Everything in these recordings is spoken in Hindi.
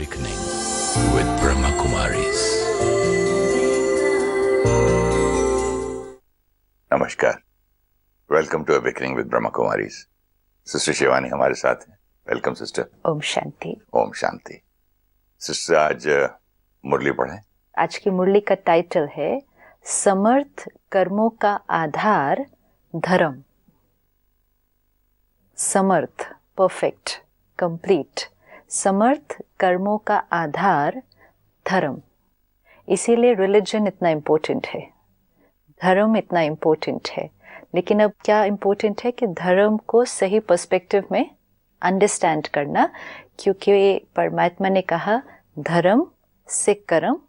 Awakening with Brahma Kumaris. नमस्कार, welcome to awakening with Brahma Kumaris. Sister Shivani हमारे साथ हैं। Welcome sister. ओम शांति। ओम शांति। सिस्टर आज मुरली पढ़ें। आज की मुरली का टाइटल है समर्थ कर्मों का आधार धर्म। समर्थ, परफेक्ट, कंप्लीट। समर्थ कर्मों का आधार धर्म। इसीलिए रिलीजन इतना इम्पोर्टेंट है, धर्म इतना इम्पोर्टेंट है। लेकिन अब क्या इम्पोर्टेंट है कि धर्म को सही पर्सपेक्टिव में अंडरस्टैंड करना, क्योंकि परमात्मा ने कहा धर्म से कर्म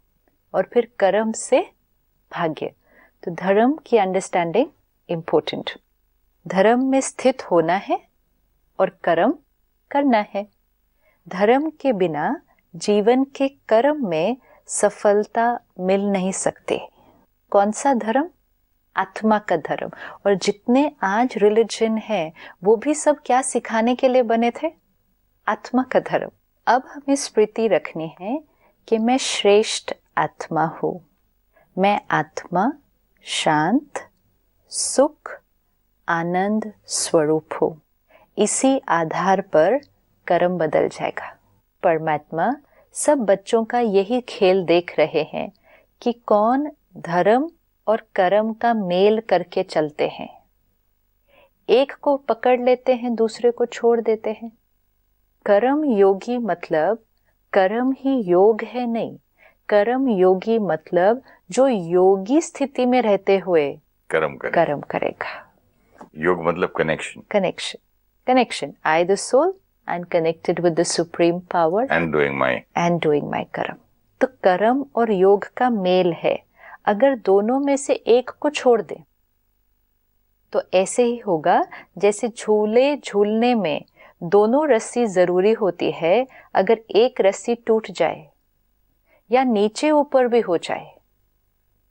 और फिर कर्म से भाग्य। तो धर्म की अंडरस्टैंडिंग इम्पोर्टेंट। धर्म में स्थित होना है और कर्म करना है। धर्म के बिना जीवन के कर्म में सफलता मिल नहीं सकती। कौन सा धर्म? आत्मा का धर्म। और जितने आज रिलीजन है वो भी सब क्या सिखाने के लिए बने थे? आत्मा का धर्म। अब हमें स्मृति रखनी है कि मैं श्रेष्ठ आत्मा हूँ। मैं आत्मा शांत, सुख, आनंद स्वरूप हूँ। इसी आधार पर कर्म बदल जाएगा। परमात्मा सब बच्चों का यही खेल देख रहे हैं कि कौन धर्म और कर्म का मेल करके चलते हैं। एक को पकड़ लेते हैं, दूसरे को छोड़ देते हैं। कर्म योगी मतलब कर्म ही योग है नहीं। कर्म योगी मतलब जो योगी स्थिति में रहते हुए कर्म करेगा। योग मतलब connection. I the soul and connected with the supreme power and doing my कर्म। तो कर्म और योग का मेल है। अगर दोनों में से एक को छोड़ दें तो ऐसे ही होगा जैसे झूले झूलने में दोनों रस्सी जरूरी होती है। अगर एक रस्सी टूट जाए या नीचे ऊपर भी हो जाए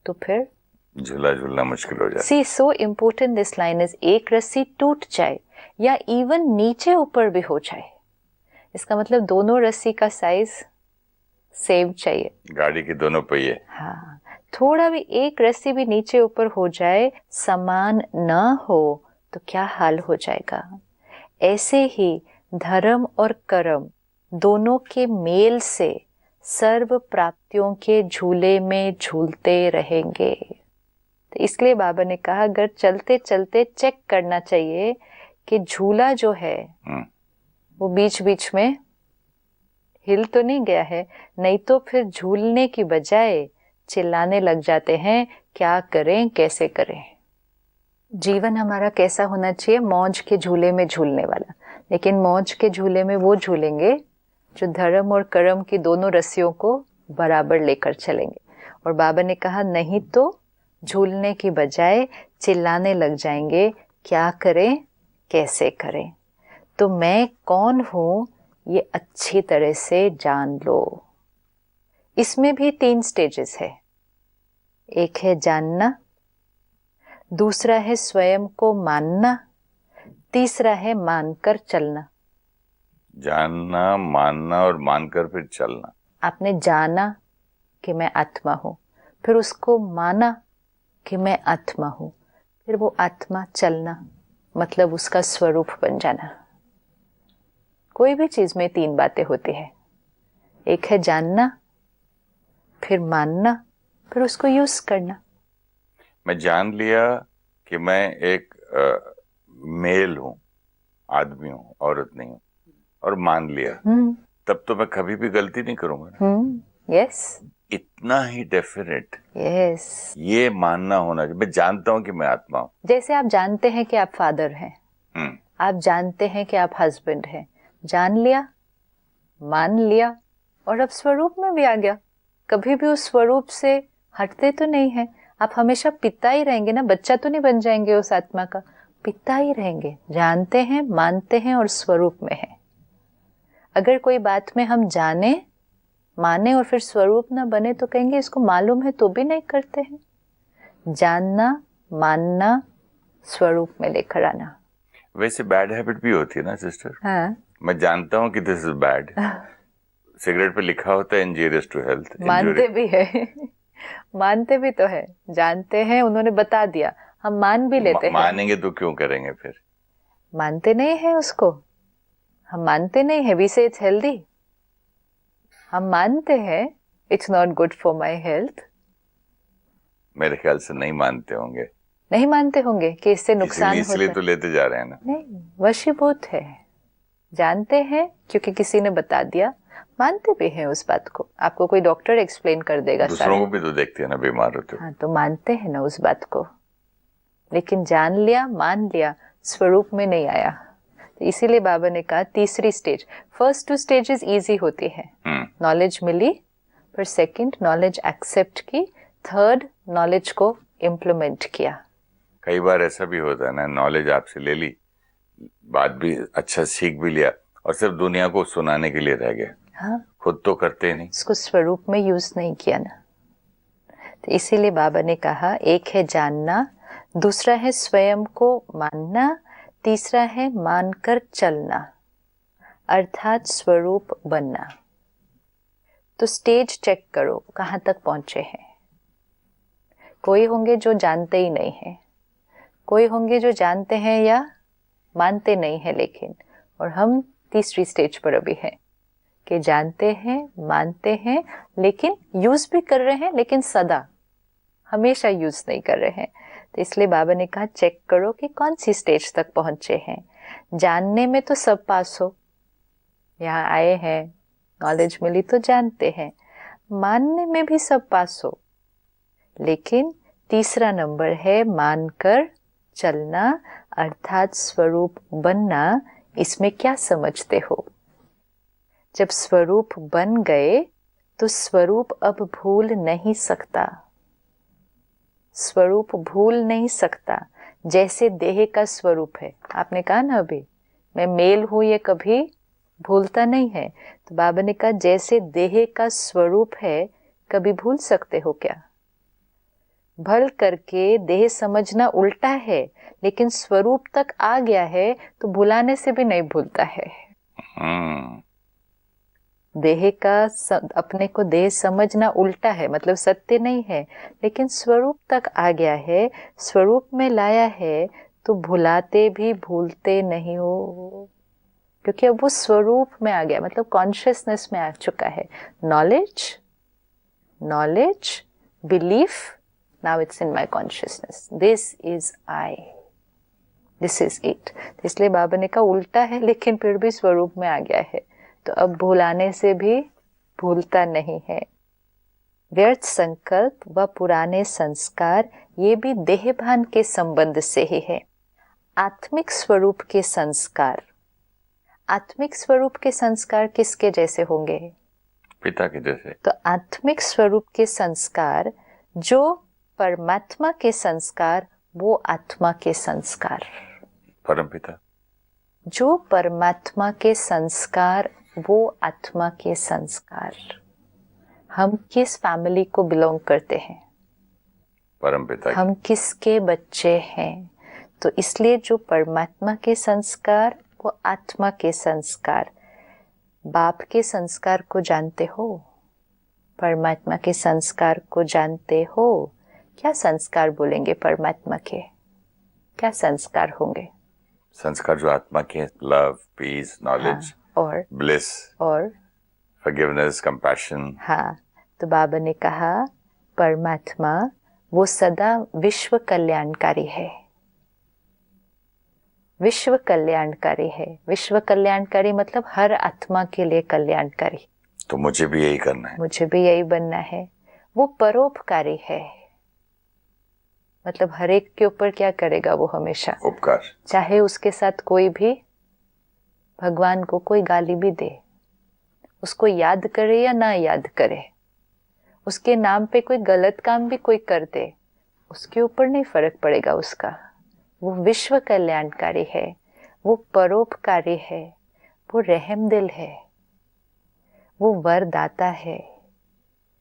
तो फिर झूला झूलना मुश्किल हो जाए। See, so important this line is, एक रस्सी टूट जाए या इवन नीचे ऊपर भी हो जाए, इसका मतलब दोनों रस्सी का साइज सेम चाहिए। गाड़ी के दोनों पहिए। हाँ, थोड़ा भी एक रस्सी भी नीचे ऊपर हो जाए, समान न हो तो क्या हाल हो जाएगा। ऐसे ही धर्म और कर्म दोनों के मेल से सर्व प्राप्तियों के झूले में झूलते रहेंगे। तो इसलिए बाबा ने कहा अगर चलते चलते चेक करना चाहिए कि झूला जो है वो बीच बीच में हिल तो नहीं गया है, नहीं तो फिर झूलने की बजाय चिल्लाने लग जाते हैं क्या करें कैसे करें। जीवन हमारा कैसा होना चाहिए? मौज के झूले में झूलने वाला। लेकिन मौज के झूले में वो झूलेंगे जो धर्म और कर्म की दोनों रस्सियों को बराबर लेकर चलेंगे। और बाबा ने कहा नहीं तो झूलने की बजाय चिल्लाने लग जाएंगे क्या करें कैसे करें। तो मैं कौन हूं ये अच्छी तरह से जान लो। इसमें भी 3 स्टेजेस है। एक है जानना, दूसरा है स्वयं को मानना, तीसरा है मानकर चलना। जानना, मानना और मानकर फिर चलना। आपने जाना कि मैं आत्मा हूं, फिर उसको माना कि मैं आत्मा हूं, फिर वो आत्मा चलना मतलब उसका स्वरूप बन जाना। कोई भी चीज में 3 बातें होती है। एक है जानना, फिर मानना, फिर उसको यूज करना। मैं जान लिया कि मैं एक मेल हूँ, आदमी हूँ, औरत नहीं हूँ, और मान लिया तब तो मैं कभी भी गलती नहीं करूंगा। यस, इतना ही डेफिनेट। यस, ये मानना होना चाहिए। मैं जानता हूँ कि मैं आत्मा हूँ। जैसे आप जानते हैं कि आप फादर हैं, आप जानते हैं कि आप हस्बैंड हैं। जान लिया, मान लिया और अब स्वरूप में भी आ गया। कभी भी उस स्वरूप से हटते तो नहीं है। आप हमेशा पिता ही रहेंगे ना, बच्चा तो नहीं बन जाएंगे उस आत्मा का, पिता ही रहेंगे। जानते हैं, मानते हैं और स्वरूप में है। अगर कोई बात में हम जाने, माने और फिर स्वरूप ना बने तो कहेंगे इसको मालूम है तो भी नहीं करते हैं। जानना, मानना, स्वरूप में लेकर आना। वैसे बैड हैबिट भी होती है ना सिस्टर। हाँ, मैं जानता हूँ कि दिस इज बैड, सिगरेट पे लिखा होता है इंजीरियस टू हेल्थ। मानते भी है, मानते भी तो है, जानते हैं, उन्होंने बता दिया, हम मान भी लेते हैं। मानेंगे तो क्यों करेंगे फिर? मानते नहीं है उसको, हम मानते नहीं है। वी से इट्स हेल्दी, हम मानते हैं it's not good for my health. मेरे ख्याल से नहीं मानते होंगे। नहीं मानते होंगे कि इससे नुकसान होता इसलिए है। तो लेते जा रहे हैं ना। नहीं, वशीभूत है, जानते हैं क्योंकि किसी ने बता दिया, मानते भी हैं उस बात को। आपको कोई डॉक्टर एक्सप्लेन कर देगा, दूसरों को भी तो देखते हैं ना बीमार होते। हाँ, तो मानते हैं ना उस बात को, लेकिन जान लिया, मान लिया, स्वरूप में नहीं आया। तो इसीलिए बाबा ने कहा तीसरी स्टेज, फर्स्ट 2 स्टेजेस इजी होती है, नॉलेज मिली, पर सेकंड नॉलेज एक्सेप्ट की, थर्ड नॉलेज को इम्प्लीमेंट किया। कई बार ऐसा भी होता है ना, नॉलेज आपसे ले ली, बात भी अच्छा सीख भी लिया, और सिर्फ दुनिया को सुनाने के लिए रह गया। हाँ, खुद तो करते नहीं, उसको स्वरूप में यूज नहीं किया ना। तो इसीलिए बाबा ने कहा एक है जानना, दूसरा है स्वयं को मानना, तीसरा है मानकर चलना, अर्थात स्वरूप बनना। तो स्टेज चेक करो कहाँ तक पहुंचे हैं। कोई होंगे जो जानते ही नहीं है, कोई होंगे जो जानते हैं या मानते नहीं है, लेकिन, और हम तीसरी स्टेज पर अभी हैं कि जानते हैं, मानते हैं, लेकिन यूज भी कर रहे हैं, लेकिन सदा हमेशा यूज नहीं कर रहे हैं। तो इसलिए बाबा ने कहा चेक करो कि कौन सी स्टेज तक पहुंचे हैं। जानने में तो सब पास हो, यहाँ आए हैं, नॉलेज मिली तो जानते हैं, मानने में भी सब पास हो, लेकिन तीसरा नंबर है मानकर चलना, अर्थात स्वरूप बनना। इसमें क्या समझते हो? जब स्वरूप बन गए तो स्वरूप अब भूल नहीं सकता, स्वरूप भूल नहीं सकता। जैसे देह का स्वरूप है, आपने कहा ना अभी मैं मेल हूं, ये कभी भूलता नहीं है। तो बाबा ने कहा जैसे देह का स्वरूप है, कभी भूल सकते हो क्या? भल करके देह समझना उल्टा है, लेकिन स्वरूप तक आ गया है तो भुलाने से भी नहीं भूलता है। देह का अपने को देह समझना उल्टा है, मतलब सत्य नहीं है, लेकिन स्वरूप तक आ गया है, स्वरूप में लाया है, तो भुलाते भी भूलते नहीं हो, क्योंकि अब वो स्वरूप में आ गया, मतलब कॉन्शियसनेस में आ चुका है। Knowledge, knowledge, belief, now it's in my consciousness, this is I, this is it। इसलिए बाबा ने कहा उल्टा है, लेकिन फिर भी स्वरूप में आ गया है, तो अब भुलाने से भी भूलता नहीं है। व्यर्थ संकल्प व पुराने संस्कार, ये भी देहभान के संबंध से ही है। आत्मिक स्वरूप के संस्कार, आत्मिक स्वरूप के संस्कार किसके जैसे होंगे? पिता के जैसे। तो आत्मिक स्वरूप के संस्कार, जो परमात्मा के संस्कार, वो आत्मा के संस्कार। परमपिता, जो परमात्मा के संस्कार, वो आत्मा के संस्कार। हम किस फैमिली को बिलोंग करते हैं? परमपिता। हम किसके बच्चे हैं? तो इसलिए जो परमात्मा के संस्कार, वो आत्मा के संस्कार। बाप के संस्कार को जानते हो, परमात्मा के संस्कार को जानते हो। क्या संस्कार बोलेंगे परमात्मा के? क्या संस्कार होंगे? संस्कार जो आत्मा के, लव, पीस, नॉलेज, और ब्लिस, और फॉरगिवनेस, कंपैशन। हाँ, तो बाबा ने कहा परमात्मा वो सदा विश्व कल्याणकारी है, विश्व कल्याणकारी है। विश्व कल्याणकारी मतलब हर आत्मा के लिए कल्याणकारी। तो मुझे भी यही करना है, मुझे भी यही बनना है। वो परोपकारी है, मतलब हर एक के ऊपर क्या करेगा वो? हमेशा उपकार। चाहे उसके साथ कोई भी, भगवान को कोई गाली भी दे, उसको याद करे या ना याद करे, उसके नाम पे कोई गलत काम भी कोई कर दे, उसके ऊपर नहीं फर्क पड़ेगा उसका। वो विश्व कल्याणकारी है, वो परोपकारी है, वो रहमदिल है, वो वरदाता है।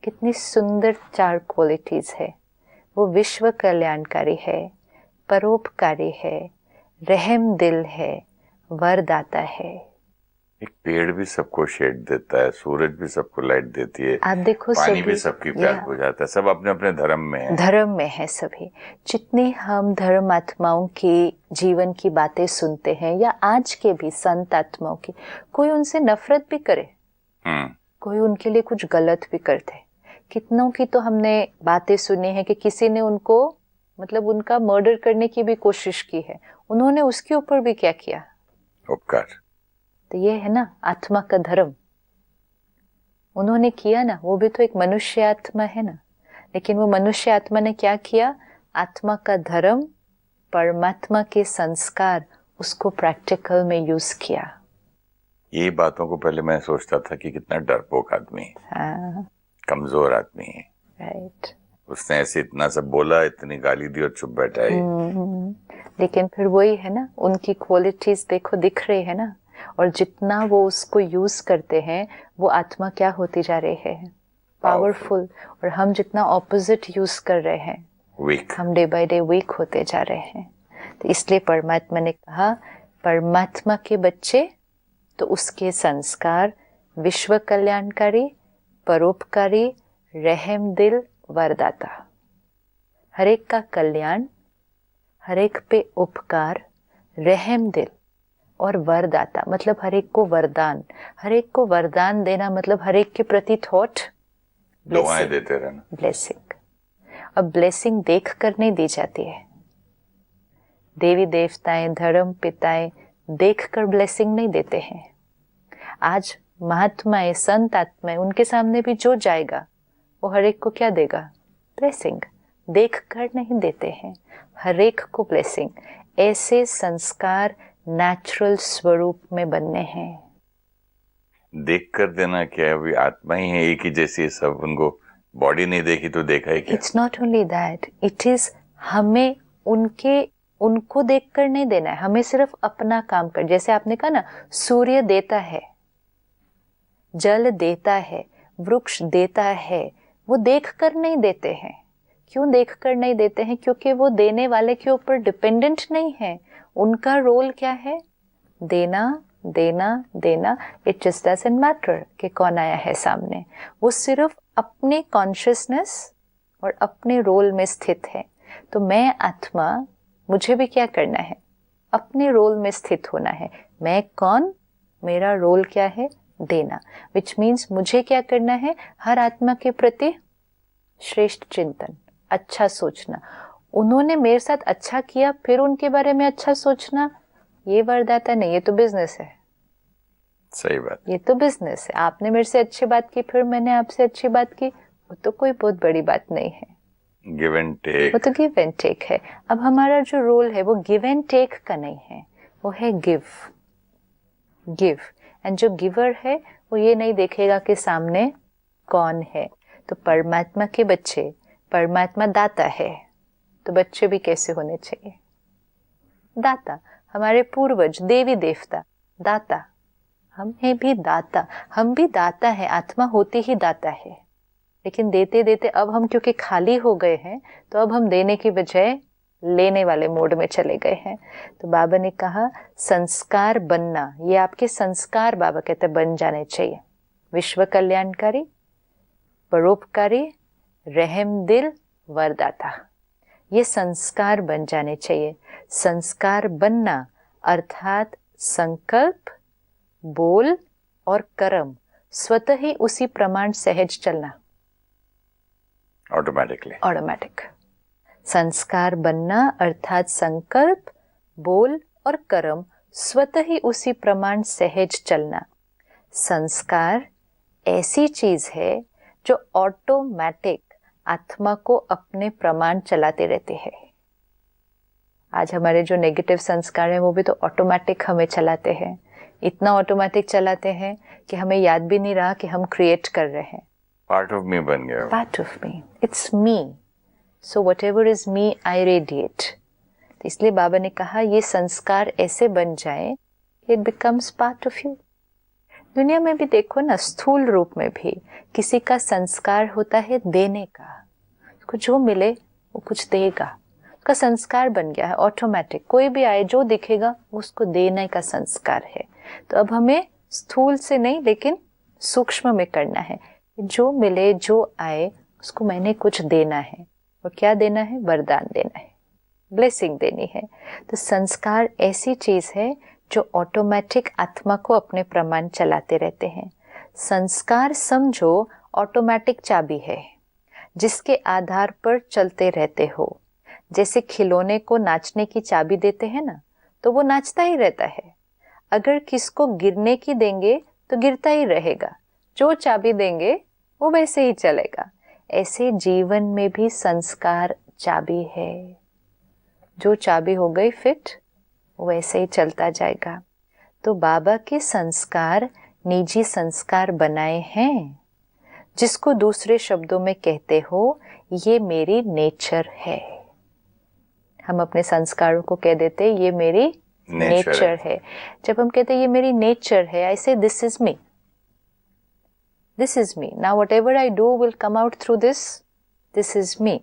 कितनी सुंदर 4 क्वालिटीज है। वो विश्व कल्याणकारी है, परोपकारी है, रहमदिल है, वरदाता है। एक पेड़ भी सबको शेड देता है, सूरज भी सबको लाइट देती है, आप देखो पानी सभी भी सबकी प्यास बुझाता है, सब अपने अपने धर्म में है। धर्म में है सभी। जितने हम धर्म आत्माओं की जीवन की बातें सुनते हैं या आज के भी संत आत्माओं की, कोई उनसे नफरत भी करे, कोई उनके लिए कुछ गलत भी करते। कितनों की तो हमने बातें सुनी है कि किसी ने उनको मतलब उनका मर्डर करने की भी कोशिश की है, उन्होंने उसके ऊपर भी क्या किया, उपकार। तो ये है ना आत्मा का धर्म, उन्होंने किया ना, वो भी तो एक मनुष्य आत्मा है ना, लेकिन वो मनुष्य आत्मा ने क्या किया, आत्मा का धर्म, परमात्मा के संस्कार, उसको प्रैक्टिकल में यूज किया। ये बातों को पहले मैं सोचता था कि कितना डरपोक आदमी है, हाँ, कमजोर आदमी है, राइट। उसने ऐसे इतना सब बोला, इतनी गाली दी और चुप बैठा है। लेकिन फिर वही है ना, उनकी क्वालिटीज देखो दिख रही है ना, और जितना वो उसको यूज करते हैं वो आत्मा क्या होती जा रही है, पावरफुल। और हम जितना ऑपोजिट यूज कर रहे हैं, वीक, हम डे बाय डे वीक होते जा रहे हैं। तो इसलिए परमात्मा ने कहा परमात्मा के बच्चे तो उसके संस्कार विश्व कल्याणकारी, परोपकारी, रहम दिल, वरदाता। हर एक का कल्याण, हर एक पे उपकार, रहम दिल और वरदाता, मतलब हर एक को वरदान, हर एक को वरदान देना, मतलब हर एक के प्रति थॉट, दुआएं देते रहना, ब्लेसिंग। अब ब्लेसिंग देख कर नहीं दी जाती है, देवी देवताएं, धर्म पिताएं देख कर ब्लेसिंग नहीं देते हैं। आज महात्माएं, संत आत्माएं, उनके सामने भी जो जाएगा वो हर एक को क्या देगा, ब्लेसिंग। देख कर नहीं देते हैं, हर एक को ब्लेसिंग। ऐसे संस्कार नेचुरल स्वरूप में बनने हैं। देख कर देना क्या है, अभी आत्मा ही है एक ही जैसी, सब उनको बॉडी नहीं देखी तो देखा है क्या। It's not only that, it is हमें उनको देख कर नहीं देना है, हमें सिर्फ अपना काम कर। जैसे आपने कहा ना, सूर्य देता है, जल देता है, वृक्ष देता है, वो देख कर नहीं देते हैं। क्यों देख कर नहीं देते हैं? क्योंकि वो देने वाले के ऊपर डिपेंडेंट नहीं है। उनका रोल क्या है, देना देना देना। इट जस्ट डजंट मैटर कि कौन आया है सामने, वो सिर्फ अपने कॉन्शियसनेस और अपने रोल में स्थित है। तो मैं आत्मा, मुझे भी क्या करना है, अपने रोल में स्थित होना है। मैं कौन, मेरा रोल क्या है, देना। विच मीन्स मुझे क्या करना है, हर आत्मा के प्रति श्रेष्ठ चिंतन, अच्छा सोचना। उन्होंने मेरे साथ अच्छा किया, फिर उनके बारे में अच्छा सोचना, ये वरदाता नहीं, ये तो बिजनेस है। सही बात, ये तो बिजनेस है। आपने मेरे से अच्छी बात की, फिर मैंने आपसे अच्छी बात की, वो तो कोई बहुत बड़ी बात नहीं है। गिव एंड टेक, वो तो गिव एंड टेक है। अब हमारा जो रोल है वो गिव एंड टेक का नहीं है, वो है गिव। गिव एंड जो गिवर है वो ये नहीं देखेगा कि सामने कौन है। तो परमात्मा के बच्चे, परमात्मा दाता है, तो बच्चे भी कैसे होने चाहिए, दाता। हमारे पूर्वज देवी देवता दाता, हम हैं भी दाता, हम भी दाता है। आत्मा होती ही दाता है, लेकिन देते देते अब हम क्योंकि खाली हो गए हैं, तो अब हम देने की बजाय लेने वाले मोड में चले गए हैं। तो बाबा ने कहा संस्कार बनना, ये आपके संस्कार बाबा कहते बन जाने चाहिए। विश्व कल्याणकारी, परोपकारी, रहम दिल, वरदाता, ये संस्कार बन जाने चाहिए। संस्कार बनना अर्थात संकल्प, बोल और कर्म स्वतः ही उसी प्रमाण सहज चलना, ऑटोमेटिकली, ऑटोमेटिक। संस्कार बनना अर्थात संकल्प, बोल और कर्म स्वतः ही उसी प्रमाण सहज चलना। संस्कार ऐसी चीज है जो ऑटोमेटिक आत्मा को अपने प्रमाण चलाते रहते हैं। आज हमारे जो नेगेटिव संस्कार हैं वो भी तो ऑटोमेटिक हमें चलाते हैं। इतना ऑटोमेटिक चलाते हैं कि हमें याद भी नहीं रहा कि हम क्रिएट कर रहे हैं। पार्ट ऑफ मी बन गया, part of me, it's me, so whatever is me I radiate. तो इसलिए बाबा ने कहा ये संस्कार ऐसे बन जाए कि it becomes part of you. दुनिया में भी देखो ना, स्थूल रूप में भी किसी का संस्कार होता है देने का, उसको जो मिले वो कुछ देगा, उसका संस्कार बन गया है ऑटोमेटिक। कोई भी आए जो दिखेगा उसको देने का संस्कार है। तो अब हमें स्थूल से नहीं लेकिन सूक्ष्म में करना है। जो मिले जो आए उसको मैंने कुछ देना है। और क्या देना है? वरदान देना है, ब्लेसिंग देनी है। तो संस्कार ऐसी चीज है जो ऑटोमेटिक आत्मा को अपने प्रमाण चलाते रहते हैं। संस्कार समझो ऑटोमेटिक चाबी है जिसके आधार पर चलते रहते हो। जैसे खिलौने को नाचने की चाबी देते हैं ना, तो वो नाचता ही रहता है। अगर किसको गिरने की देंगे तो गिरता ही रहेगा, जो चाबी देंगे वो वैसे ही चलेगा। ऐसे जीवन में भी संस्कार चाबी है। जो चाबी हो गई फिट, वैसे ही चलता जाएगा। तो बाबा के संस्कार निजी संस्कार बनाए हैं, जिसको दूसरे शब्दों में कहते हो ये मेरी नेचर है। हम अपने संस्कारों को कह देते ये मेरी नेचर है। जब हम कहते ये मेरी नेचर है, I say this is me, this is me, now whatever I do will come out through this, this is me.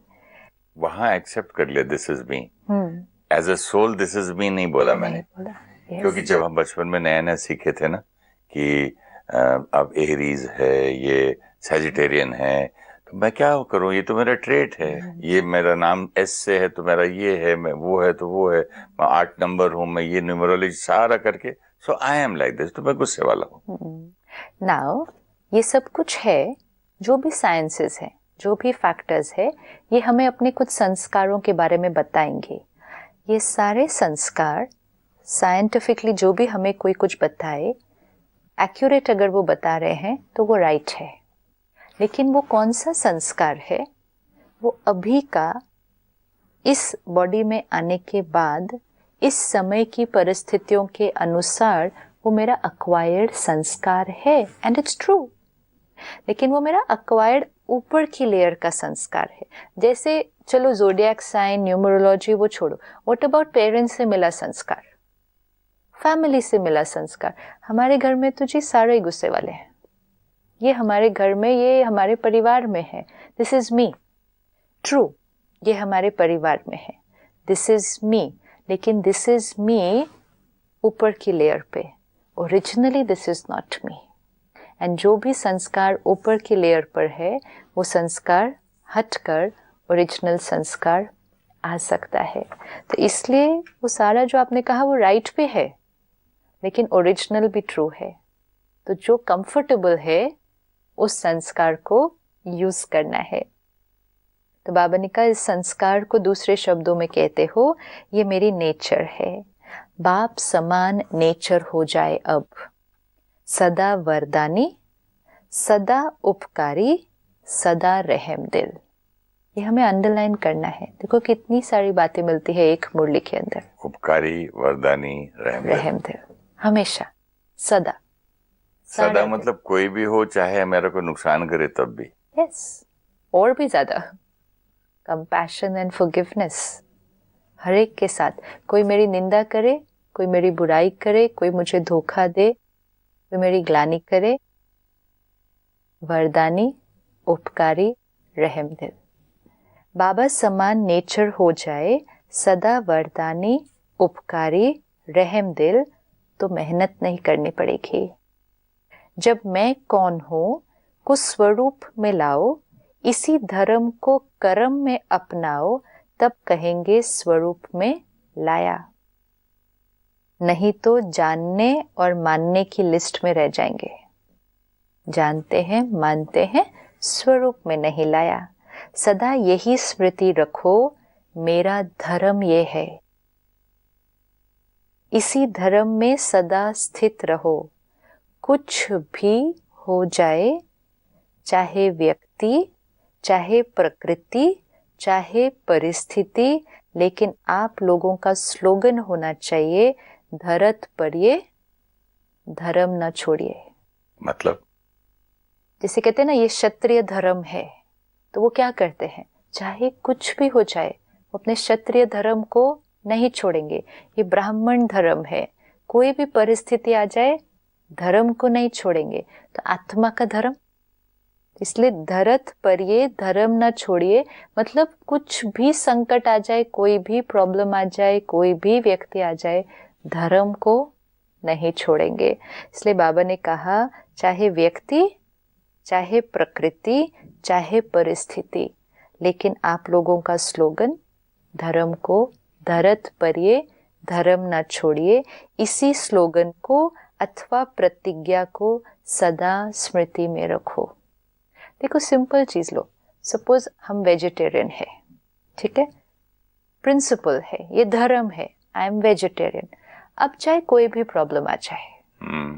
वहां एक्सेप्ट कर लिया this is me. As a soul this is me नहीं बोला मैंने, क्योंकि जब हम बचपन में नया नया सीखे थे ना कि अब एरीज है, ये सैजिटेरियन है, तो मैं क्या करूं, ये तो मेरा ट्रेट है, ये मेरा नाम एस से है तो मेरा ये है, मैं वो है तो वो है, मैं 8 नंबर हूं, मैं ये न्यूमरोलॉजी सारा करके, सो आई एम लाइक दिस, तो मैं गुस्से वाला हूं। नाउ ये सब कुछ है, जो भी साइंसेस है, जो भी फैक्टर्स है, ये हमें अपने कुछ संस्कारों के बारे में बताएंगे। ये सारे संस्कार साइंटिफिकली जो भी हमें कोई कुछ बताए, एक्यूरेट अगर वो बता रहे हैं तो वो राइट है। लेकिन वो कौन सा संस्कार है, वो अभी का इस बॉडी में आने के बाद इस समय की परिस्थितियों के अनुसार वो मेरा अक्वायर्ड संस्कार है, एंड इट्स ट्रू। लेकिन वो मेरा अक्वायर्ड ऊपर की लेयर का संस्कार है। जैसे चलो ज़ोडिएक साइन, न्यूमरोलॉजी वो छोड़ो, व्हाट अबाउट पेरेंट्स से मिला संस्कार, फैमिली से मिला संस्कार। हमारे घर में तो जी सारे ही गुस्से वाले हैं, ये हमारे घर में, ये हमारे परिवार में है, दिस इज मी, ट्रू, ये हमारे परिवार में है, दिस इज मी। लेकिन दिस इज मी ऊपर की लेयर पे, originally this is not me. And जो भी संस्कार ऊपर की लेयर पर है, वो संस्कार हटकर ओरिजिनल संस्कार आ सकता है। तो इसलिए वो सारा जो आपने कहा वो राइट पे है, लेकिन ओरिजिनल भी ट्रू है। तो जो कंफर्टेबल है उस संस्कार को यूज करना है। तो बाबा ने कहा इस संस्कार को दूसरे शब्दों में कहते हो ये मेरी नेचर है। बाप समान नेचर हो जाए अब, सदा वरदानी, सदा उपकारी, सदा रहम दिल। ये हमें अंडरलाइन करना है। देखो कितनी सारी बातें मिलती है एक मुरली के अंदर। उपकारी, वरदानी, रहम दिल, हमेशा, सदा। सदा मतलब कोई भी हो, चाहे मेरा को नुकसान करे तब भी। यस, और भी ज्यादा कंपैशन एंड फॉरगिवनेस हर एक के साथ। कोई मेरी निंदा करे, कोई मेरी बुराई करे, कोई मुझे धोखा दे, कोई मेरी ग्लानि करे, वरदानी, उपकारी, रहम दिल। बाबा समान नेचर हो जाए, सदा वरदानी, उपकारी, रहम दिल, तो मेहनत नहीं करनी पड़ेगी। जब मैं कौन हूं को स्वरूप में लाओ, इसी धर्म को कर्म में अपनाओ, तब कहेंगे स्वरूप में लाया। नहीं तो जानने और मानने की लिस्ट में रह जाएंगे। जानते हैं, मानते हैं, स्वरूप में नहीं लाया। सदा यही स्मृति रखो, मेरा धर्म ये है। इसी धर्म में सदा स्थित रहो। कुछ भी हो जाए, चाहे व्यक्ति, चाहे प्रकृति, चाहे परिस्थिति, लेकिन आप लोगों का स्लोगन होना चाहिए, धरत पर ये धर्म न छोड़िए। मतलब जैसे कहते हैं ना ये क्षत्रिय धर्म है, तो वो क्या करते हैं, चाहे कुछ भी हो जाए वो अपने क्षत्रिय धर्म को नहीं छोड़ेंगे। ये ब्राह्मण धर्म है, कोई भी परिस्थिति आ जाए धर्म को नहीं छोड़ेंगे। तो आत्मा का धर्म, इसलिए धरत पर ये धर्म न छोड़िए, मतलब कुछ भी संकट आ जाए, कोई भी प्रॉब्लम आ जाए, कोई भी व्यक्ति आ जाए, धर्म को नहीं छोड़ेंगे। इसलिए बाबा ने कहा, चाहे व्यक्ति, चाहे प्रकृति, चाहे परिस्थिति, लेकिन आप लोगों का स्लोगन धर्म को धरत परिये, धर्म ना छोड़िए, इसी स्लोगन को अथवा प्रतिज्ञा को सदा स्मृति में रखो। देखो सिंपल चीज लो, सपोज हम वेजिटेरियन है, ठीक है, प्रिंसिपल है, ये धर्म है, आई एम वेजिटेरियन। अब चाहे कोई भी प्रॉब्लम आ जाए,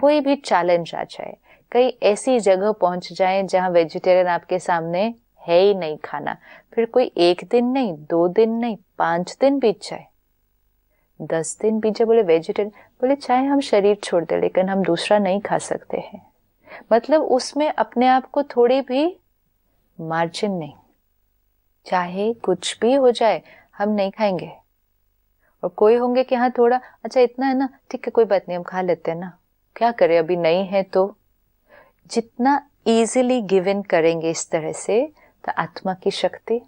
कोई भी चैलेंज आ जाए, कई ऐसी जगह पहुंच जाए जहां वेजिटेरियन आपके सामने है ही नहीं खाना, फिर कोई 1 दिन नहीं, 2 दिन नहीं, 5 दिन बीत जाए, 10 दिन बीत जाए, बोले वेजिटेरियन, बोले चाहे हम शरीर छोड़ दे लेकिन हम दूसरा नहीं खा सकते हैं। मतलब उसमें अपने आप को थोड़ी भी मार्जिन नहीं, चाहे कुछ भी हो जाए हम नहीं खाएंगे। और कोई होंगे कि हाँ थोड़ा, अच्छा इतना है ना, ठीक है कोई बात नहीं हम खा लेते हैं ना, क्या करें अभी नहीं है। तो जितना इजीली गिव इन करेंगे इस तरह से, तो आत्मा की शक्ति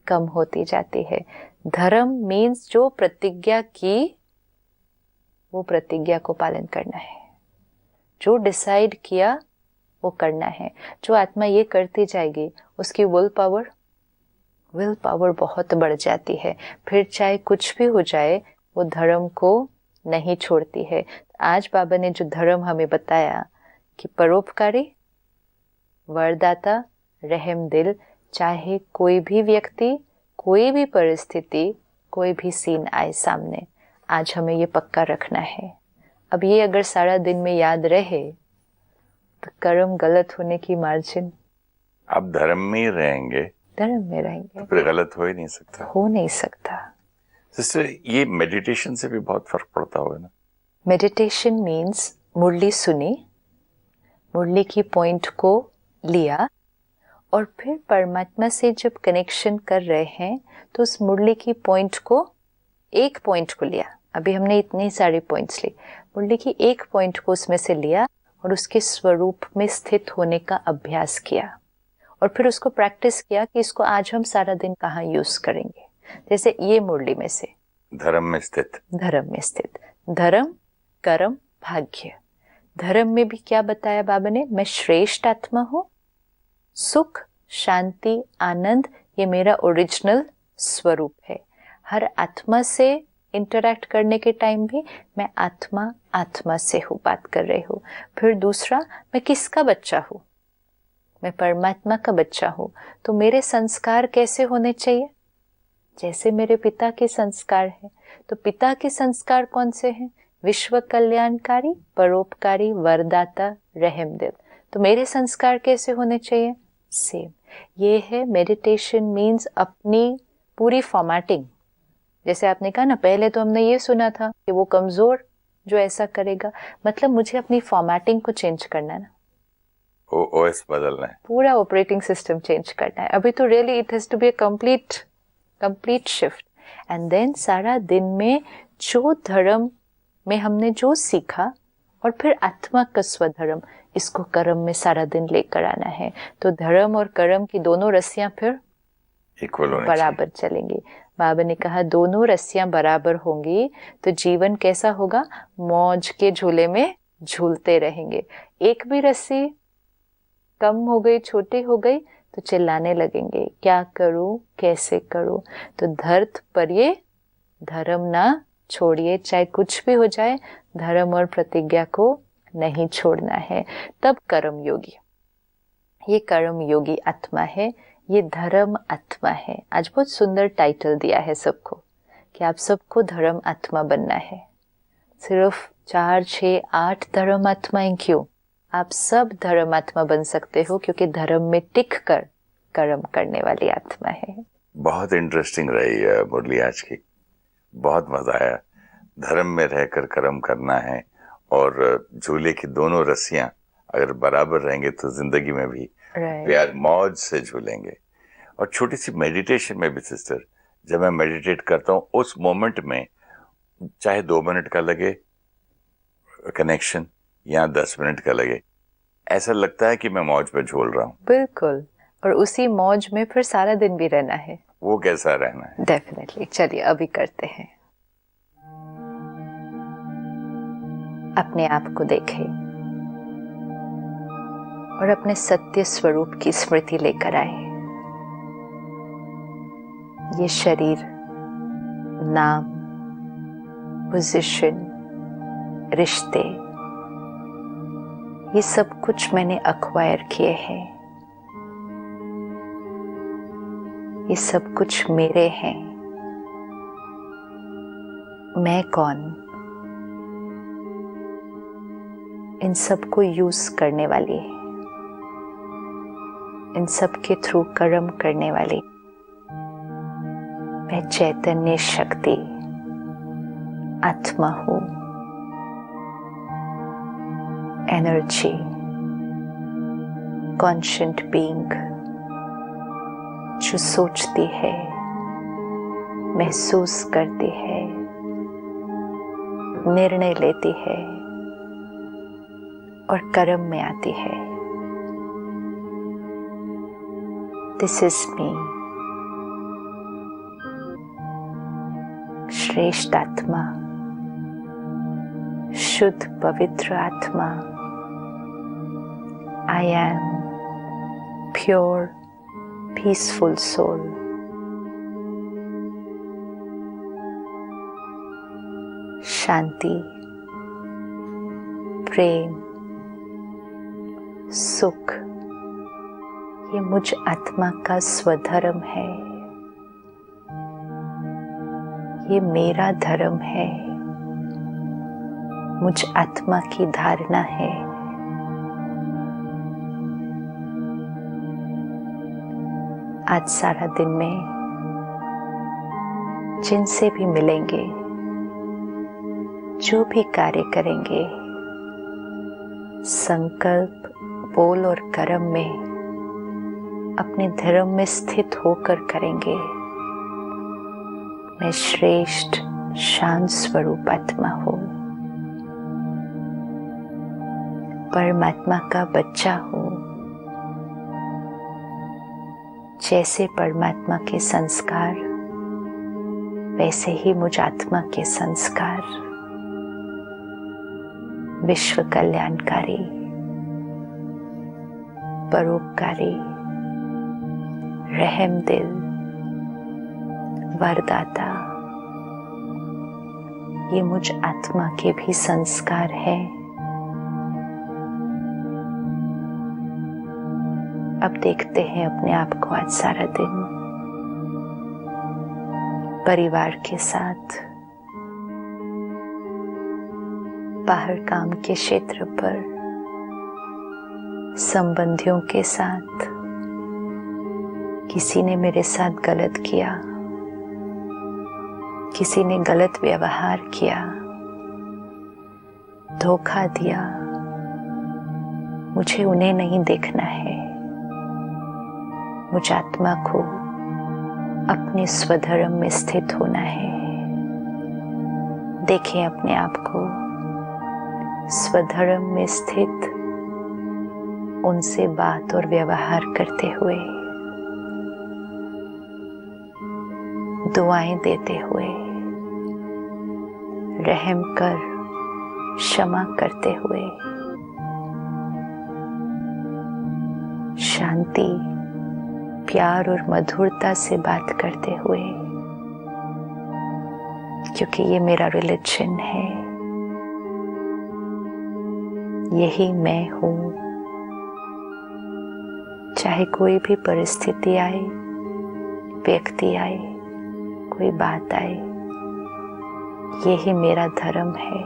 कम होती जाती है। धर्म मीन्स जो प्रतिज्ञा की, वो प्रतिज्ञा को पालन करना है, जो डिसाइड किया वो करना है। जो आत्मा ये करती जाएगी उसकी विल पावर बहुत बढ़ जाती है, फिर चाहे कुछ भी हो जाए वो धर्म को नहीं छोड़ती है। आज बाबा ने जो धर्म हमें बताया कि परोपकारी, वरदाता, रहम दिल, चाहे कोई भी व्यक्ति, कोई भी परिस्थिति, कोई भी सीन आए सामने, आज हमें ये पक्का रखना है। अब ये अगर सारा दिन में याद रहे तो कर्म गलत होने की मार्जिन, आप धर्म में ही रहेंगे, धर्म में रहेंगे तो फिर गलत हो ही नहीं सकता। हो नहीं सकता। सिस्टर, ये मेडिटेशन से भी बहुत फर्क पड़ता होगा ना? मेडिटेशन मीन्स मुरली सुनी, मुरली की पॉइंट को लिया, और फिर परमात्मा से जब कनेक्शन कर रहे हैं तो उस मुरली की पॉइंट को, एक पॉइंट को लिया, अभी हमने इतनी सारी पॉइंट्स ली, मुरली की एक पॉइंट को उसमें से लिया और उसके स्वरूप में स्थित होने का अभ्यास किया, और फिर उसको प्रैक्टिस किया कि इसको आज हम सारा दिन कहाँ यूज करेंगे। जैसे ये मुरली में से धर्म में स्थित, धर्म में स्थित, धर्म, कर्म, भाग्य। धर्म में भी क्या बताया बाबा ने, मैं श्रेष्ठ आत्मा हूं, सुख, शांति, आनंद ये मेरा ओरिजिनल स्वरूप है। हर आत्मा से इंटरैक्ट करने के टाइम भी मैं आत्मा, आत्मा से हूँ, बात कर रही हूँ। फिर दूसरा, मैं किसका बच्चा हूँ, मैं परमात्मा का बच्चा हूँ, तो मेरे संस्कार कैसे होने चाहिए, जैसे मेरे पिता के संस्कार हैं। तो पिता के संस्कार कौन से हैं, विश्व कल्याणकारी, परोपकारी, वरदाता, रहम दिल। तो मेरे संस्कार कैसे होने चाहिए, सेम। ये है मेडिटेशन मीन्स अपनी पूरी फॉर्मेटिंग। जैसे आपने कहा ना, पहले तो हमने ये सुना था कि वो कमजोर जो ऐसा करेगा, मतलब मुझे अपनी फॉर्मेटिंग को चेंज करना है ना, ओएस बदलना है, पूरा ऑपरेटिंग सिस्टम चेंज करना है। अभी तो really it has to be a complete shift. And then सारा दिन में जो धर्म में हमने जो सीखा, और फिर आत्मा का स्वधर्म, इसको कर्म में सारा दिन लेकर आना है। तो धर्म और कर्म की दोनों रस्सियां फिर इक्वल होनी बराबर चलेंगी। बाबा ने कहा दोनों रस्सियां बराबर होंगी तो जीवन कैसा होगा, मौज के झूले में झूलते रहेंगे। एक भी रस्सी कम हो गई, छोटी हो गई तो चिल्लाने लगेंगे, क्या करूं, कैसे करूं। तो धरत परिये, धर्म ना छोड़िए, चाहे कुछ भी हो जाए, धर्म और प्रतिज्ञा को नहीं छोड़ना है। तब कर्म योगी, ये कर्म योगी आत्मा है, ये धर्म आत्मा है। आज बहुत सुंदर टाइटल दिया है सबको कि आप सबको धर्म आत्मा बनना है। सिर्फ 4, 6, 8 धर्म आत्माएं क्यों, आप सब धर्म आत्मा बन सकते हो, क्योंकि धर्म में टिक कर कर्म करने वाली आत्मा है। बहुत इंटरेस्टिंग रही मुरली आज की, बहुत मजा आया। धर्म में रहकर कर्म करना है, और झूले की दोनों रस्सियां अगर बराबर रहेंगे तो जिंदगी में भी प्यार मौज से झूलेंगे। और छोटी सी मेडिटेशन में भी सिस्टर, जब मैं मेडिटेट करता हूँ उस मोमेंट में चाहे 2 मिनट का लगे कनेक्शन या 10 मिनट का लगे, ऐसा लगता है कि मैं मौज पे झूल रहा हूँ। बिल्कुल, और उसी मौज में फिर सारा दिन भी रहना है। वो कैसा रहना है, डेफिनेटली। चलिए अभी करते हैं। अपने आप को देखे और अपने सत्य स्वरूप की स्मृति लेकर आए। ये शरीर, नाम, पोजीशन, रिश्ते, ये सब कुछ मैंने अक्वायर किए हैं। ये सब कुछ मेरे हैं। मैं कौन? इन सब को यूज करने वाली, इन सब के थ्रू कर्म करने वाली मैं चैतन्य शक्ति आत्मा हूं। एनर्जी, कॉन्शियंट बीइंग, जो सोचती है, महसूस करती है, निर्णय लेती है और कर्म में आती है। दिस इज मी। श्रेष्ठ आत्मा, शुद्ध पवित्र आत्मा। I am pure, peaceful soul. शांति, प्रेम, सुख, ये मुझ आत्मा का स्वधर्म है। ये मेरा धर्म है। मुझ आत्मा की धारणा है। आज सारा दिन में जिनसे भी मिलेंगे, जो भी कार्य करेंगे, संकल्प, बोल और कर्म में अपने धर्म में स्थित होकर करेंगे। मैं श्रेष्ठ शांत स्वरूप आत्मा हूँ। परमात्मा का बच्चा हूँ। जैसे परमात्मा के संस्कार, वैसे ही मुझ आत्मा के संस्कार। विश्व कल्याणकारी, परोपकारी, रहम दिल, वरदाता, ये मुझ आत्मा के भी संस्कार हैं। अब देखते हैं अपने आप को आज सारा दिन परिवार के साथ, बाहर काम के क्षेत्र पर, संबंधियों के साथ। किसी ने मेरे साथ गलत किया, किसी ने गलत व्यवहार किया, धोखा दिया, मुझे उन्हें नहीं देखना है। मुझ आत्मा को अपने स्वधर्म में स्थित होना है। देखें अपने आप को स्वधर्म में स्थित, उनसे बात और व्यवहार करते हुए, दुआएं देते हुए, रहम कर क्षमा करते हुए, शांति, प्यार और मधुरता से बात करते हुए, क्योंकि ये मेरा रिलीजन है। यही मैं हूँ। चाहे कोई भी परिस्थिति आए, व्यक्ति आए, कोई बात आए, यही मेरा धर्म है।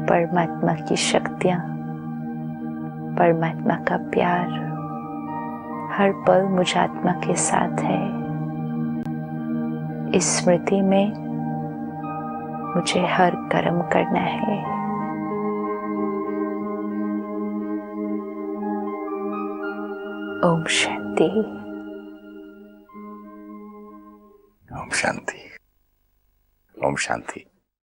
परमात्मा की शक्तियाँ, परमात्मा का प्यार हर पल मुझ आत्मा के साथ है। इस स्मृति में मुझे हर कर्म करना है। ओम शांति। ओम शांति। ओम शांति।